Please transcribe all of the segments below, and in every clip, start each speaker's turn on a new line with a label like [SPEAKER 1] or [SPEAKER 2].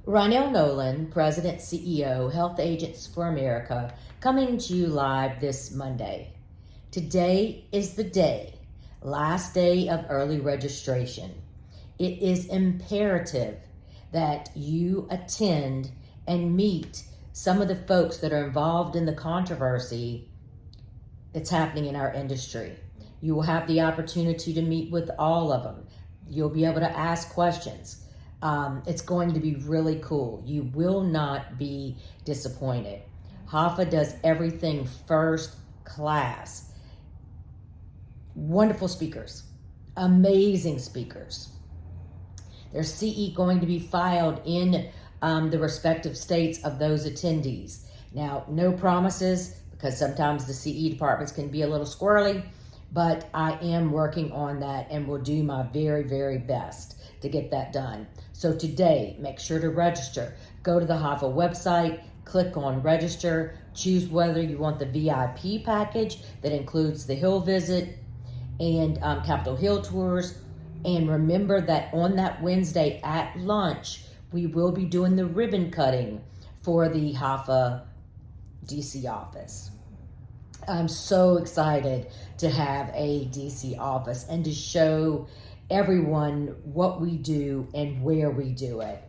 [SPEAKER 1] Ronell Nolan, President, CEO, Health Agents for America, coming to you live this Monday. Today is the day, last day of early registration. It is imperative that you attend and meet some of the folks that are involved in the controversy that's happening in our industry. You will have the opportunity to meet with all of them. You'll be able to ask questions. It's going to be really cool. You will not be disappointed. HAFA does everything first class. Wonderful speakers, amazing speakers. There's CE going to be filed in the respective states of those attendees. Now, no promises, because sometimes the CE departments can be a little squirrely, but I am working on that and will do my very, very best to get that done. So today, make sure to register. Go to the HAFA website, click on register, choose whether you want the VIP package that includes the Hill visit and Capitol Hill tours. And remember that on that Wednesday at lunch, we will be doing the ribbon cutting for the HAFA DC office. I'm so excited to have a DC office and to show everyone what we do and where we do it.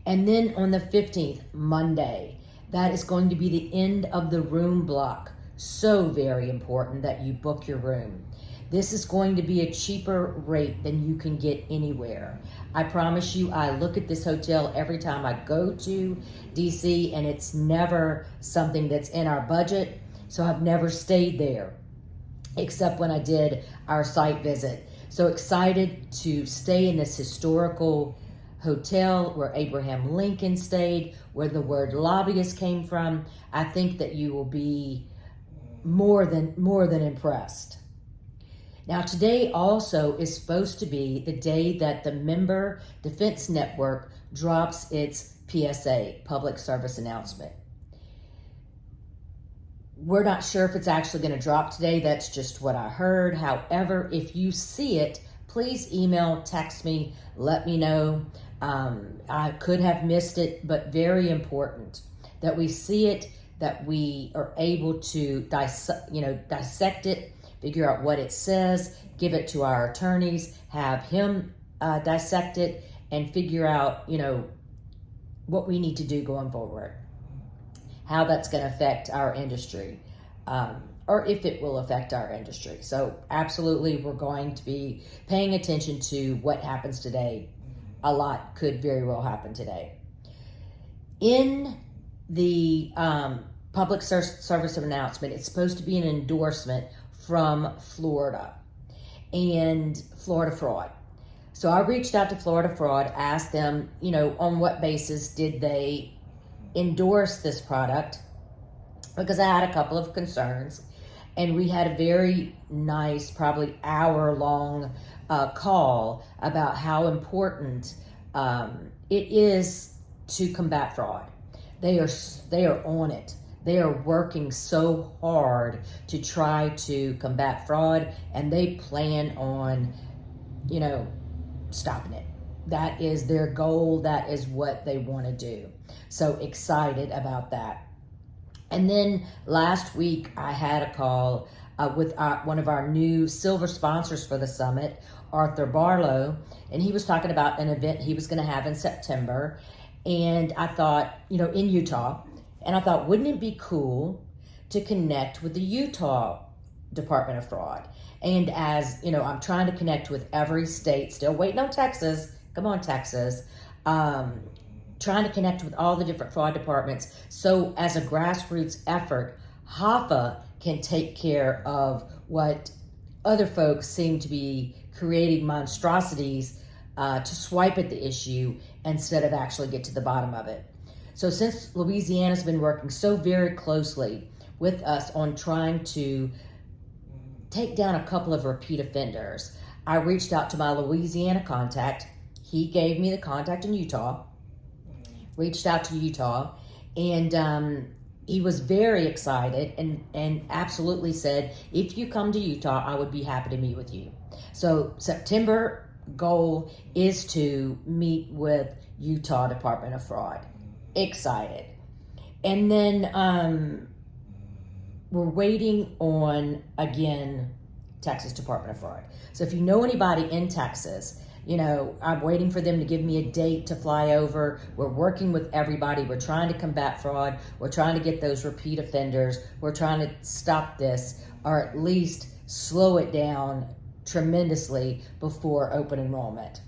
[SPEAKER 1] And then on the 15th, Monday, that is going to be the end of the room block. So very important that you book your room. This is going to be a cheaper rate than you can get anywhere. I promise you, I look at this hotel every time I go to DC, and it's never something that's in our budget. So I've never stayed there, except when I did our site visit. So excited to stay in this historical hotel where Abraham Lincoln stayed, where the word lobbyist came from. I think that you will be more than impressed. Now, today also is supposed to be the day that the Member Defense Network drops its PSA, public service announcement. We're not sure if it's actually going to drop today. That's just what I heard. However, if you see it, please email, text me, let me know. I could have missed it, but very important that we see it, that we are able to dissect it, figure out what it says, give it to our attorneys, have him dissect it, and figure out, what we need to do going forward, how that's going to affect our industry, or if it will affect our industry. So absolutely, we're going to be paying attention to what happens today. A lot could very well happen today. In the public service announcement, it's supposed to be an endorsement from Florida and Florida Fraud. So I reached out to Florida Fraud, asked them, on what basis did they endorse this product, because I had a couple of concerns, and we had a very nice, probably hour-long call about how important it is to combat fraud. They are on it. They are working so hard to try to combat fraud, and they plan on, stopping it. That is their goal. That is what they want to do. So excited about that. And then last week, I had a call with one of our new silver sponsors for the summit, Arthur Barlow, and he was talking about an event he was going to have in September. And I thought, in Utah, and I thought, wouldn't it be cool to connect with the Utah Department of Fraud? And as I'm trying to connect with every state, still waiting on Texas. Come on, Texas. Trying to connect with all the different fraud departments. So as a grassroots effort, HAFA can take care of what other folks seem to be creating monstrosities to swipe at the issue instead of actually get to the bottom of it. So since Louisiana's been working so very closely with us on trying to take down a couple of repeat offenders, I reached out to my Louisiana contact. He gave me the contact in Utah, reached out to Utah, and he was very excited and absolutely said, if you come to Utah, I would be happy to meet with you. So September goal is to meet with Utah Department of Fraud. Excited. And then we're waiting on, again, Texas Department of Fraud. So if you know anybody in Texas, I'm waiting for them to give me a date to fly over. We're working with everybody. We're trying to combat fraud. We're trying to get those repeat offenders. We're trying to stop this, or at least slow it down tremendously before open enrollment.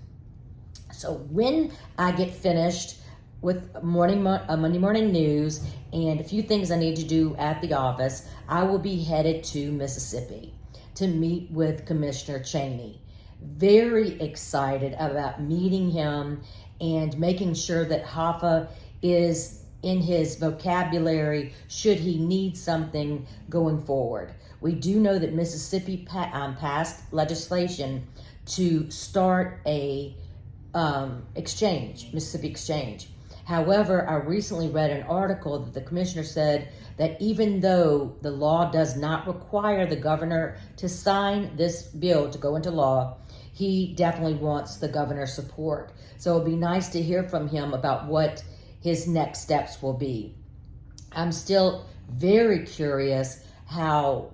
[SPEAKER 1] So when I get finished with Monday morning news and a few things I need to do at the office, I will be headed to Mississippi to meet with Commissioner Cheney. Very excited about meeting him and making sure that HAFA is in his vocabulary should he need something going forward. We do know that Mississippi passed legislation to start a Mississippi exchange. However, I recently read an article that the commissioner said that even though the law does not require the governor to sign this bill to go into law, he definitely wants the governor's support. So it'll be nice to hear from him about what his next steps will be. I'm still very curious how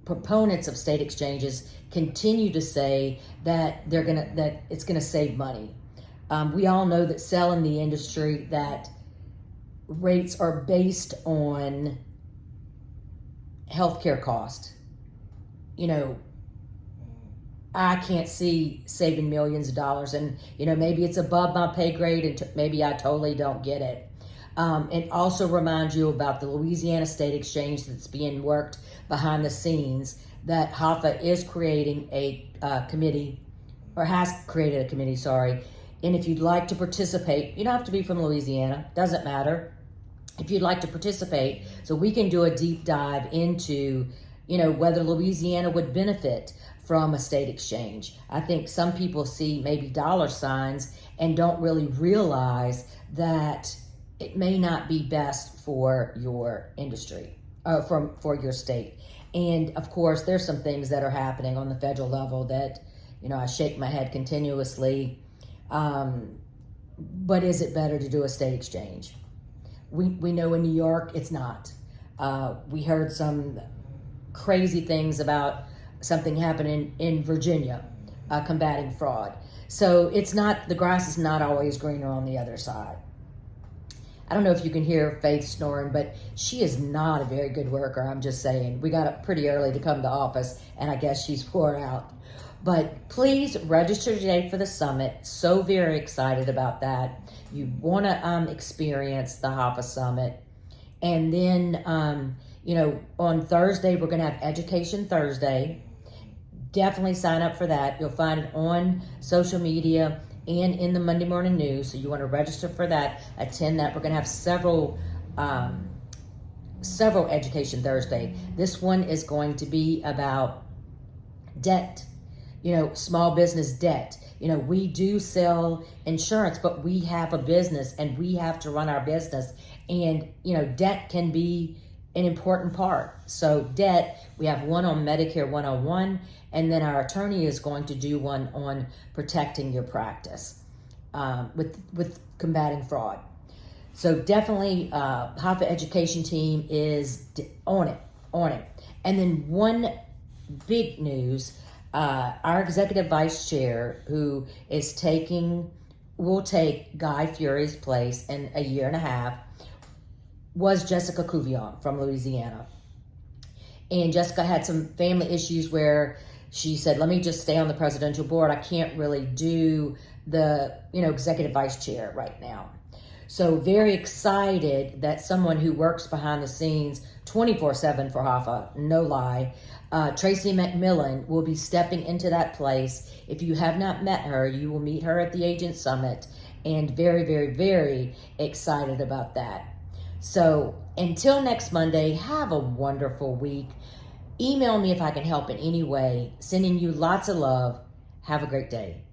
[SPEAKER 1] proponents of state exchanges continue to say that it's gonna save money. We all know that selling the industry that rates are based on healthcare cost. I can't see saving millions of dollars, and maybe it's above my pay grade, and maybe I totally don't get it. It also reminds you about the Louisiana State Exchange that's being worked behind the scenes, that HAFA is creating a committee, or has created a committee, sorry. And if you'd like to participate, you don't have to be from Louisiana, doesn't matter. If you'd like to participate, so we can do a deep dive into, whether Louisiana would benefit from a state exchange. I think some people see maybe dollar signs and don't really realize that it may not be best for your industry, for your state. And of course, there's some things that are happening on the federal level that, I shake my head continuously. But is it better to do a state exchange? We know in New York, it's not. We heard some crazy things about something happening in Virginia, combating fraud. So the grass is not always greener on the other side. I don't know if you can hear Faith snoring, but she is not a very good worker, I'm just saying. We got up pretty early to come to office, and I guess she's wore out. But please register today for the summit. So very excited about that. You want to experience the HAFA Summit. And then, on Thursday, we're going to have Education Thursday. Definitely sign up for that. You'll find it on social media and in the Monday morning news. So you want to register for that, attend that. We're going to have several Education Thursday. This one is going to be about debt, small business debt. We do sell insurance, but we have a business and we have to run our business. And, debt can be an important part. So debt, we have one on Medicare 101, and then our attorney is going to do one on protecting your practice with combating fraud. So definitely HAFA education team is on it. And then one big news, our executive vice chair, who will take Guy Fieri's place in a year and a half, was Jessica Couvillon from Louisiana. And Jessica had some family issues where she said, let me just stay on the presidential board. I can't really do the, executive vice chair right now. So very excited that someone who works behind the scenes 24/7 for HAFA, no lie, Tracy McMillan will be stepping into that place. If you have not met her, you will meet her at the Agent Summit, and very, very, very excited about that. So until next Monday, have a wonderful week. Email me if I can help in any way. Sending you lots of love. Have a great day.